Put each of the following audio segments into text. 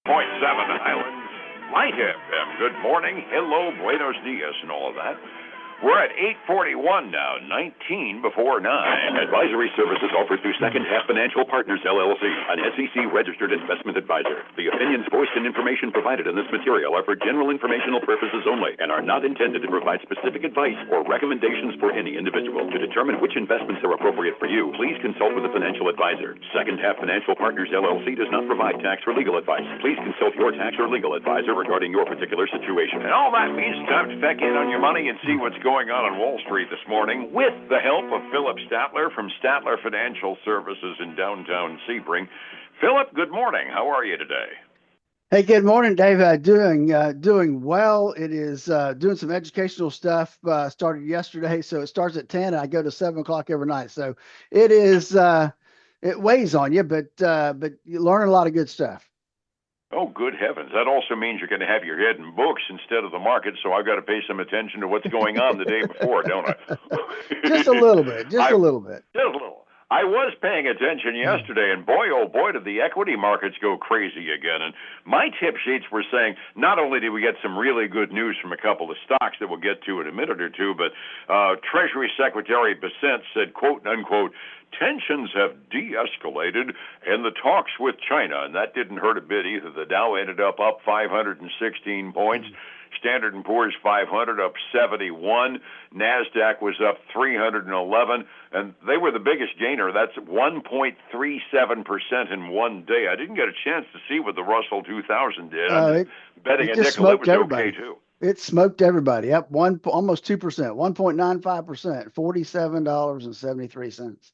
Highlands, Light FM. Good morning, hello, buenos dias, and all of that. We're at 8:41 now, 19 before 9. Advisory services offered through Second Half Financial Partners, LLC, an SEC-registered investment advisor. The opinions voiced and information provided in this material are for general informational purposes only and are not intended to provide specific advice or recommendations for any individual. To determine which investments are appropriate for you, please consult with a financial advisor. Second Half Financial Partners, LLC does not provide tax or legal advice. Please consult your tax or legal advisor regarding your particular situation. And all that means time to check in on your money and see what's going on Wall Street this morning with the help of Philip Statler from Statler Financial Services in downtown Sebring. Philip, good morning. How are you today? Hey, good morning, Dave. Doing well. It is doing some educational stuff. Started yesterday, so it starts at 10 and I go to 7 o'clock every night. So it is it weighs on you, but you learn a lot of good stuff. Oh, good heavens. That also means you're going to have your head in books instead of the market, so I've got to pay some attention to what's going on the day before, don't I? Just a little bit. Just a little. I was paying attention yesterday, and boy, oh boy, did the equity markets go crazy again. And my tip sheets were saying not only did we get some really good news from a couple of stocks that we'll get to in a minute or two, but Treasury Secretary Bessent said, quote, unquote, tensions have de-escalated in the talks with China, and that didn't hurt a bit either. The Dow ended up 516 points. Standard & Poor's 500 up 71. NASDAQ was up 311, and they were the biggest gainer. That's 1.37% in one day. I didn't get a chance to see what the Russell 2000 did. Betting a nickel it was okay, too. It smoked everybody up almost 2%, 1.95%, $47.73.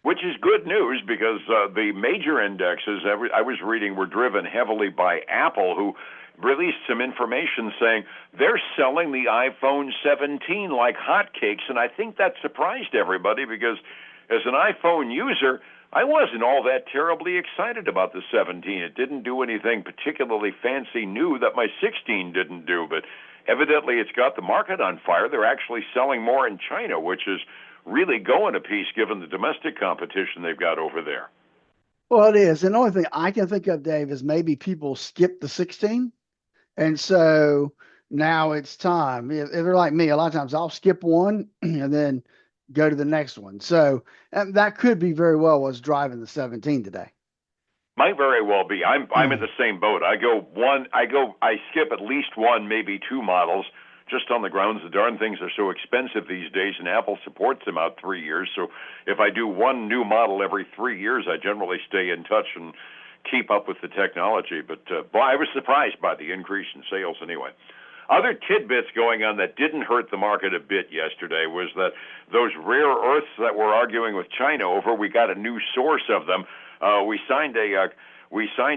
Which is good news because the major indexes I was reading were driven heavily by Apple, who released some information saying they're selling the iPhone 17 like hotcakes, and I think that surprised everybody because as an iPhone user, I wasn't all that terribly excited about the 17. It didn't do anything particularly fancy new that my 16 didn't do, but evidently it's got the market on fire. They're actually selling more in China, which is really going a piece given the domestic competition they've got over there. Well, it is. And the only thing I can think of, Dave, is maybe people skip the 16. And so now it's time. If they're like me, a lot of times I'll skip one and then go to the next one. So that could be very well what's driving the 17 today. Might very well be. I'm in the same boat. I skip at least one, maybe two models, just on the grounds the darn things are so expensive these days, and Apple supports them out 3 years. So if I do one new model every 3 years, I generally stay in touch and keep up with the technology. But boy, I was surprised by the increase in sales anyway. Other tidbits going on that didn't hurt the market a bit yesterday was that those rare earths that we're arguing with China over, we got a new source of them. We signed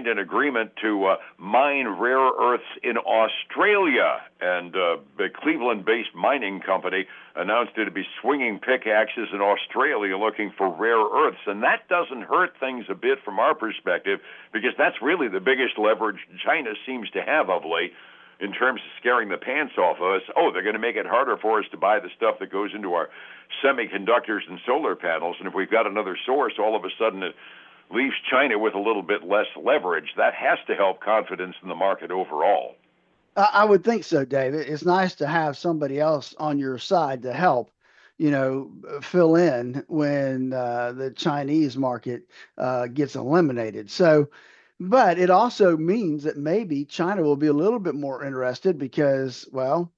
an agreement to mine rare earths in Australia, and the Cleveland-based mining company announced it to be swinging pickaxes in Australia looking for rare earths, and that doesn't hurt things a bit from our perspective because that's really the biggest leverage China seems to have of late in terms of scaring the pants off of us. Oh, they're going to make it harder for us to buy the stuff that goes into our semiconductors and solar panels, and if we've got another source, all of a sudden it leaves China with a little bit less leverage. That has to help confidence in the market overall. I would think so, David. It's nice to have somebody else on your side to help, fill in when the Chinese market gets eliminated. So, but it also means that maybe China will be a little bit more interested because, well,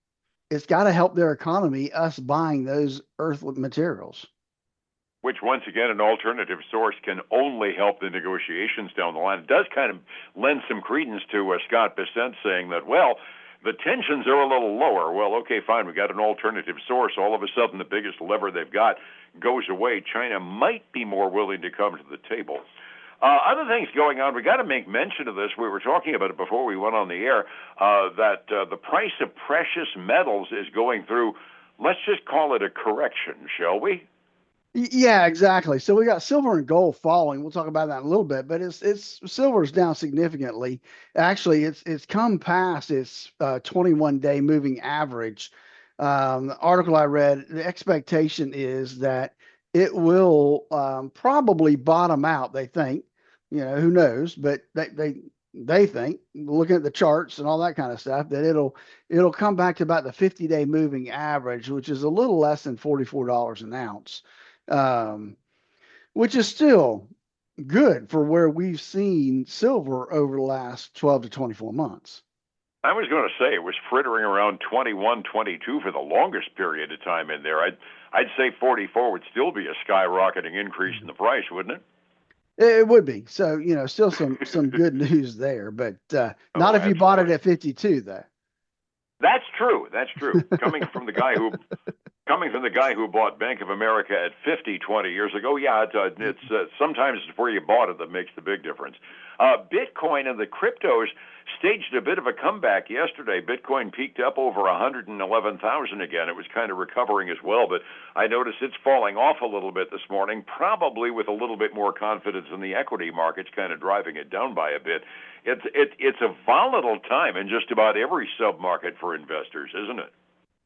it's got to help their economy, us buying those earth materials. Which, once again, an alternative source can only help the negotiations down the line. It does kind of lend some credence to Scott Bessent saying that, well, the tensions are a little lower. Well, okay, fine, we got an alternative source. All of a sudden, the biggest lever they've got goes away. China might be more willing to come to the table. Other things going on, we got to make mention of this. We were talking about it before we went on the air, that the price of precious metals is going through, let's just call it a correction, shall we? Yeah, exactly. So we got silver and gold falling. We'll talk about that in a little bit, but it's silver's down significantly. Actually, it's come past its 21-day moving average. The article I read, the expectation is that it will probably bottom out. They think, who knows? But they think, looking at the charts and all that kind of stuff, that it'll come back to about the 50-day moving average, which is a little less than $44 an ounce, um, which is still good for where we've seen silver over the last 12 to 24 months. I was going to say it was frittering around 21, 22 for the longest period of time in there. I'd say 44 would still be a skyrocketing increase in the price, wouldn't it? It would be. So, still some good news there, but not Oh, if you bought it absolutely. at 52, though. That's true. That's true. Coming from the guy who bought Bank of America at 50 20 years ago, yeah, it's sometimes it's where you bought it that makes the big difference. Bitcoin and the cryptos staged a bit of a comeback yesterday. Bitcoin peaked up over 111,000 again. It was kind of recovering as well, but I noticed it's falling off a little bit this morning, probably with a little bit more confidence in the equity markets kind of driving it down by a bit. It's a volatile time in just about every sub-market for investors, isn't it?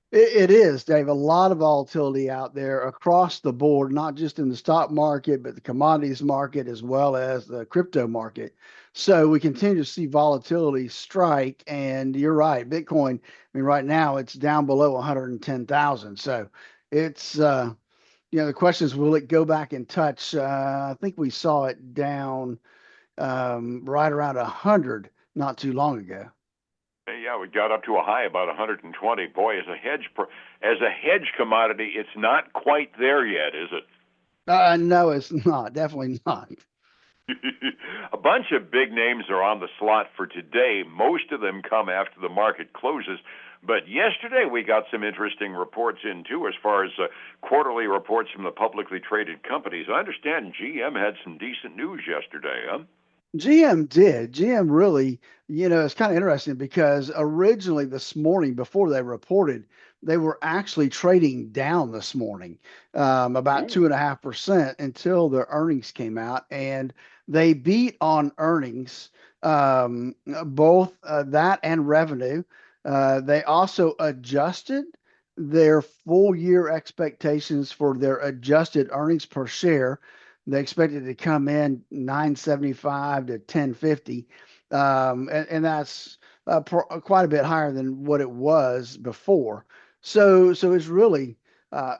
It is, Dave. A lot of volatility out there across the board, not just in the stock market, but the commodities market as well as the crypto market. So we continue to see volatility strike. And you're right, Bitcoin, I mean, right now it's down below 110,000. So it's, the question is, will it go back and touch? I think we saw it down right around 100 not too long ago. Yeah, we got up to a high about 120. Boy, as a hedge commodity, it's not quite there yet, is it? No, it's not. Definitely not. A bunch of big names are on the slot for today. Most of them come after the market closes. But yesterday we got some interesting reports in too, as far as quarterly reports from the publicly traded companies. I understand GM had some decent news yesterday, huh? GM did. GM really, it's kind of interesting because originally this morning, before they reported, they were actually trading down this morning, about Ooh. 2.5% until the earnings came out, and they beat on earnings, both that and revenue. They also adjusted their full year expectations for their adjusted earnings per share. They expected to come in 975 to 1050, and that's quite a bit higher than what it was before. So it's really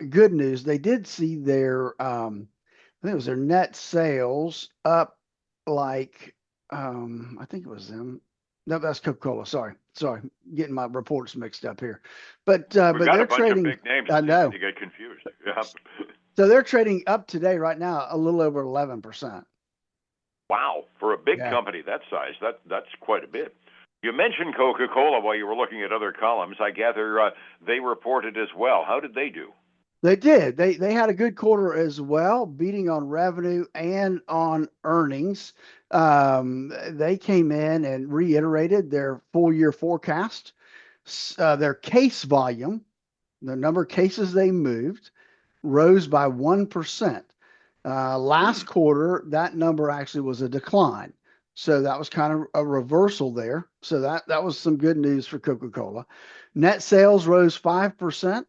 good news. They did see their, I think it was their net sales up like, I think it was them. No, that's Coca-Cola. Sorry, getting my reports mixed up here. We've But got a they're bunch of trading. big names. I It's easy know. to get confused. Yeah. So they're trading up today right now a little over 11%. Wow, for a big Yeah, company that size, that's quite a bit. You mentioned Coca-Cola while you were looking at other columns. I gather they reported as well. How did they do? they did. They had a good quarter as well, beating on revenue and on earnings. They came in and reiterated their full year forecast. Their case volume, the number of cases they moved, rose by 1%. Last Hmm. quarter, that number actually was a decline. So that was kind of a reversal there. So that was some good news for Coca-Cola. Net sales rose 5%,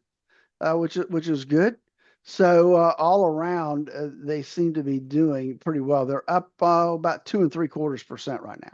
which is good. So all around, they seem to be doing pretty well. They're up about 2.75% right now.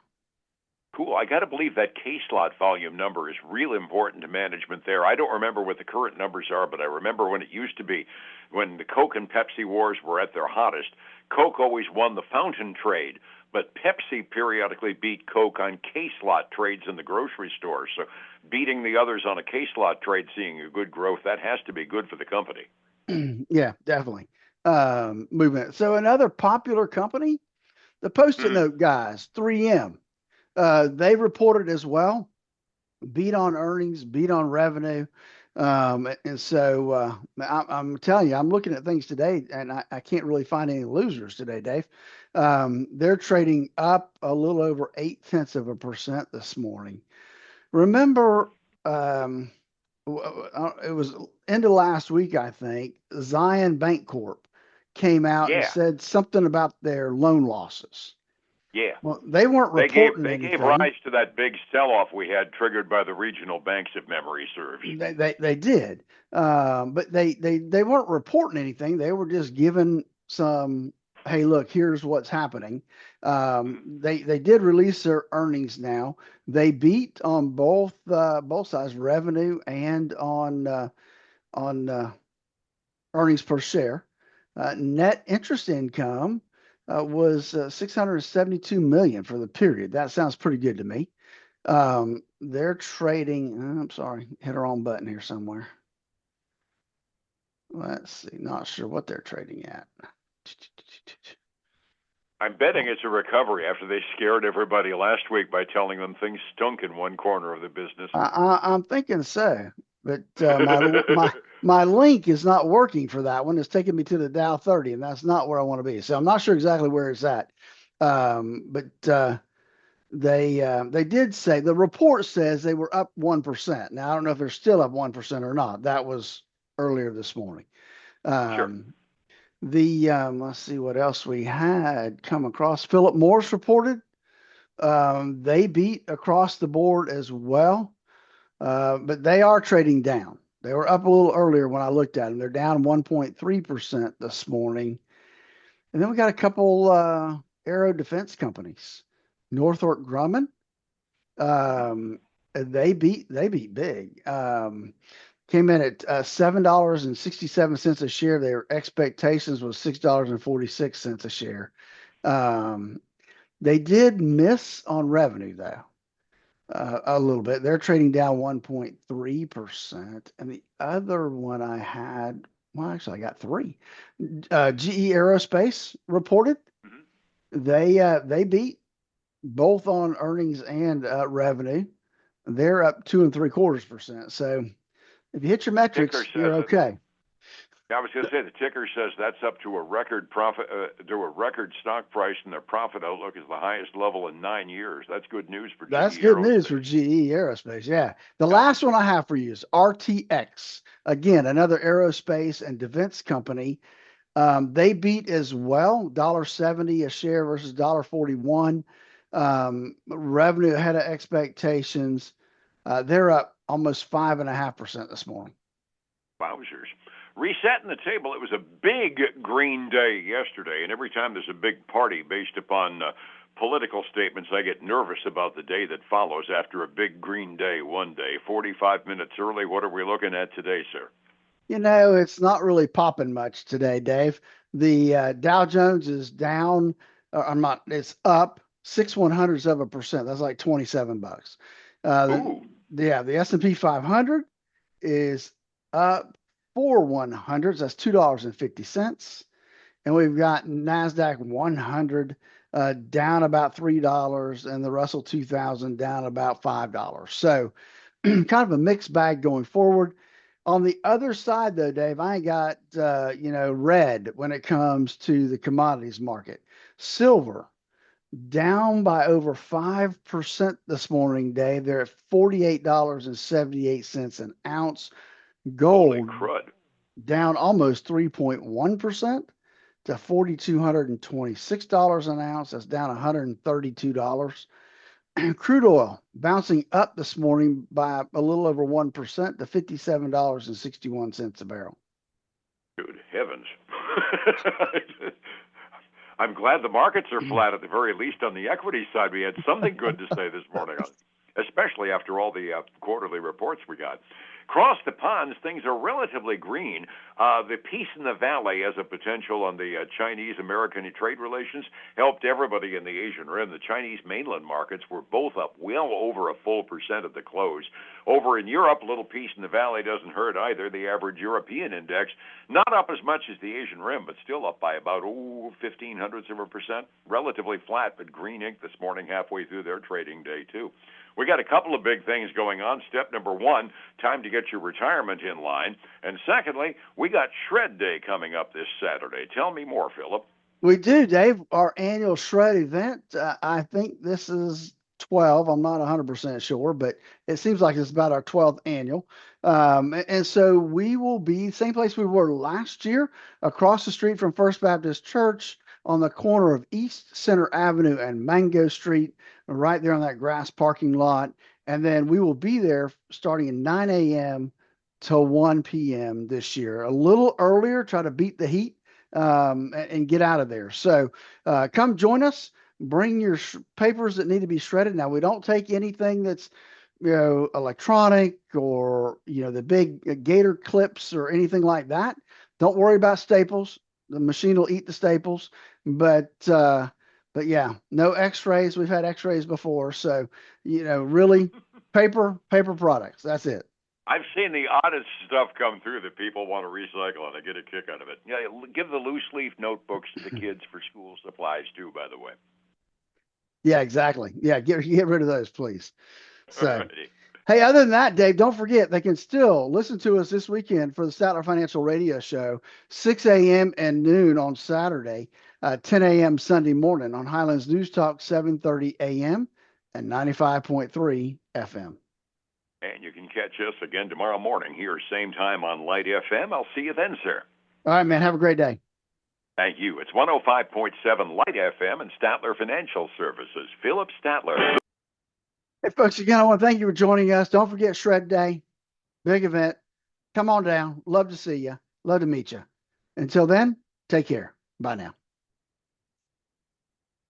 Cool. I got to believe that case lot volume number is real important to management there. I don't remember what the current numbers are, but I remember when it used to be, when the Coke and Pepsi wars were at their hottest, Coke always won the fountain trade, but Pepsi periodically beat Coke on case lot trades in the grocery stores. So beating the others on a case lot trade, seeing a good growth, that has to be good for the company. Yeah, definitely. Movement. So another popular company, the Post-it Hmm. note guys, 3M. They reported as well, beat on earnings, beat on revenue. And so I'm telling you, I'm looking at things today and I can't really find any losers today, Dave. They're trading up a little over 0.8% this morning. Remember, um, it was end of last week, I think, Zion Bancorp came out and Yeah, said something about their loan losses. yeah. Well, they weren't They gave reporting they gave anything. rise to that big sell-off we had triggered by the regional banks, if memory serves. They did, but they weren't reporting anything. They were just giving some. hey, look, here's what's happening. They did release their earnings now. They beat on both sides, revenue and on earnings per share. Net interest income was 672 million for the period. That sounds pretty good to me. They're trading. I'm sorry, hit a wrong button here somewhere. Let's see. Not sure what they're trading at. I'm betting it's a recovery after they scared everybody last week by telling them things stunk in one corner of the business. I'm thinking so, but my link is not working for that one. It's taking me to the Dow 30, and that's not where I want to be. So I'm not sure exactly where it's at. But they did say the report says they were up 1%. Now I don't know if they're still up 1% or not. That was earlier this morning. Sure. Let's see what else we had come across. Philip Morris reported. They beat across the board as well, but they are trading down. They were up a little earlier when I looked at them. They're down 1.3% this morning. And then we got a couple aero defense companies. Northrop Grumman, they beat big. Came in at $7.67 a share. Their expectations was $6.46 a share. They did miss on revenue though, a little bit. They're trading down 1.3%. And the other one I had, well, actually, I got three. GE Aerospace reported. They beat both on earnings and revenue. They're up 2.75%. So if you hit your metrics, you're okay. I was going to say the ticker says that's up to a record profit, to a record stock price, and their profit outlook is the highest level in 9 years. That's good news for GE. That's good news for GE Aerospace. Yeah. The last one I have for you is RTX. Again, another aerospace and defense company. They beat as well, $1.70 a share versus $1.41. Revenue ahead of expectations. They're up almost 5.5% this morning. Wowzers. Resetting the table, it was a big green day yesterday, and every time there's a big party based upon political statements, I get nervous about the day that follows after a big green day one day. 45 minutes early, what are we looking at today, sir? You know, it's not really popping much today, Dave. The Dow Jones is down, it's up 0.06%. That's like 27 bucks. The S&P 500 is up 4/100. That's $2.50. And we've got NASDAQ 100 down about $3 and the Russell 2000 down about $5. So kind of a mixed bag going forward. On the other side, though, Dave, I ain't got, red when it comes to the commodities market. Silver down by over 5% this morning, Dave. They're at $48.78 an ounce. Gold down almost 3.1% to $4,226 an ounce. That's down $132. Crude oil bouncing up this morning by a little over 1% to $57.61 a barrel. Good heavens. I'm glad the markets are flat at the very least on the equity side. We had something good to say this morning, especially after all the quarterly reports we got. Across the ponds, things are relatively green. The peace in the valley as a potential on the Chinese-American trade relations helped everybody in the Asian Rim. The Chinese mainland markets were both up well over a full percent at the close. Over in Europe, a little peace in the valley doesn't hurt either. The average European index, not up as much as the Asian Rim, but still up by about 0.15%. Relatively flat, but green ink this morning halfway through their trading day, too. We got a couple of big things going on. Step number one, time to get your retirement in line. And secondly, we got Shred Day coming up this Saturday. Tell me more, Philip. We do, Dave. Our annual Shred event, I think this is 12. I'm not 100% sure, but it seems like it's about our 12th annual. And so we will be same place we were last year, across the street from First Baptist Church on the corner of East Center Avenue and Mango Street, right there on that grass parking lot. And then we will be there starting at 9 a.m. till 1 p.m. this year. A little earlier, try to beat the heat and get out of there. So come join us. Bring your papers that need to be shredded. Now, we don't take anything that's electronic or the big gator clips or anything like that. Don't worry about staples. The machine will eat the staples. But yeah, no X-rays. We've had X-rays before, so really paper products. That's it. I've seen the oddest stuff come through that people want to recycle, and I get a kick out of it. Yeah, give the loose leaf notebooks to the kids for school supplies too, by the way. Yeah, exactly. Yeah, get rid of those, please. So, Alrighty. Hey, other than that, Dave, don't forget they can still listen to us this weekend for the Statler Financial Radio Show, 6 a.m. and noon on Saturday, 10 a.m. Sunday morning on Highlands News Talk, 7:30 a.m. and 95.3 FM. And you can catch us again tomorrow morning here, same time on Light FM. I'll see you then, sir. All right, man. Have a great day. Thank you. It's 105.7 Light FM and Statler Financial Services. Philip Statler. Hey, folks, again, I want to thank you for joining us. Don't forget Shred Day, big event. Come on down. Love to see you. Love to meet you. Until then, take care. Bye now.